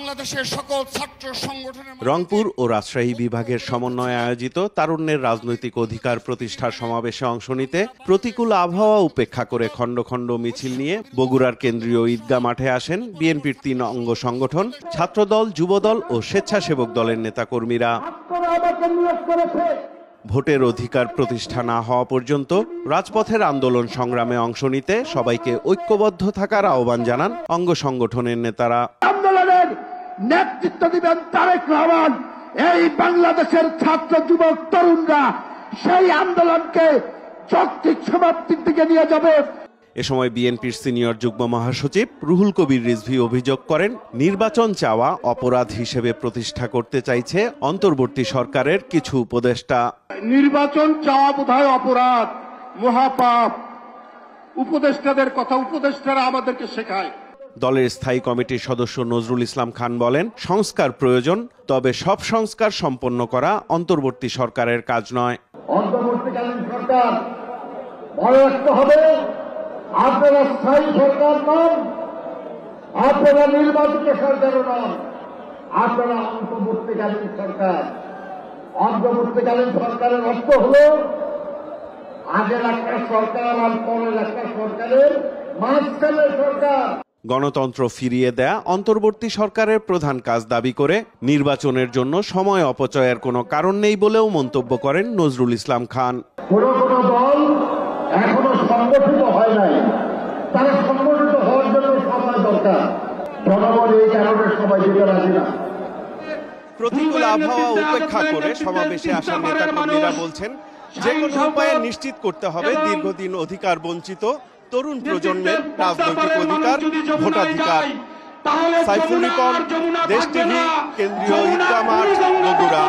বাংলাদেশের সকল ছাত্র সংগঠনের রংপুর ও রাজশাহী বিভাগের সমন্বয়ে আয়োজিত তারুণ্যের রাজনৈতিক অধিকার প্রতিষ্ঠার সমাবেশে অংশ নিতে প্রতিকূল আবহাওয়া উপেক্ষা করে খণ্ড খণ্ড মিছিল নিয়ে বগুড়ার কেন্দ্রীয় ঈদগাহ মাঠে আসেন বিএনপির ৩ অঙ্গ সংগঠন, ছাত্রদল, যুবদল ও স্বেচ্ছাসেবক দলের নেতাকর্মীরা। ভোটের অধিকার প্রতিষ্ঠা না হওয়া পর্যন্ত রাজপথের আন্দোলন সংগ্রামে অংশ নিতে সবাইকে ঐক্যবদ্ধ থাকার আহ্বান জানান অঙ্গ সংগঠনের নেতারা। আন্দোলনের নেতৃত্ব দিবেন তারেক রহমান। এই বাংলাদেশের ছাত্র যুবক তরুণরা সেই আন্দোলনকে যৌক্তিক সমাপ্তির দিকে নিয়ে যাবে। এ সময় বিএনপির সিনিয়র যুগ্ম মহাসচিব রুহুল কবির রিজভী অভিযোগ করেন, নির্বাচন চাওয়া অপরাধ হিসেবে প্রতিষ্ঠা করতে চাইছে অন্তর্বর্তী সরকারের কিছু উপদেষ্টা। নির্বাচন চাওয়া বোধহয় অপরাধ, মহাপাপ। উপদেষ্টাদের কথা উপদেষ্টারা আমাদেরকে শেখায়। দলের স্থায়ী কমিটির সদস্য নজরুল ইসলাম খান বলেন, সংস্কার প্রয়োজন, তবে সব সংস্কার সম্পন্ন করা অন্তর্বর্তী সরকারের কাজ নয়। অন্তর্বর্তীকালীন সরকার বড় একটা হবে। আপনারা স্থায়ী সরকার নন, আপনারা নির্বাচিত সরকারও নন, আপনারা অন্তর্বর্তীকালীন সরকার। অন্তর্বর্তীকালীন সরকারের অর্থ হল আগের একটা সরকার আর পরের একটা সরকারের মাঝখানের সরকার। গণতন্ত্র ফিরিয়ে দেয়া অন্তর্বর্তী সরকারের প্রধান কাজ দাবি করে নির্বাচনের জন্য সময় অপচয়ের কোনো কারণ নেই বলেও মন্তব্য করেন নজরুল ইসলাম খান। কোন কোন দল এখনো সংগঠিত হয় নাই, তারা সংগঠিত হওয়ার জন্য সময় দরকার। জনগণ এই কারণে সবাই যেতে রাজি না। প্রতিকূল আবহাওয়া উপেক্ষা করে সমাবেশে আসা নেতাকর্মীরা বলছেন, যে কোনো উপায়ে নিশ্চিত করতে হবে দীর্ঘদিন অধিকার বঞ্চিত তরুণ প্রজন্মের রাজনৈতিক অধিকার, ভোটাধিকার। সাইফুল রিপন, দেশ টিভি, কেন্দ্রীয় ঈদগাহ মাঠ, বগুড়া।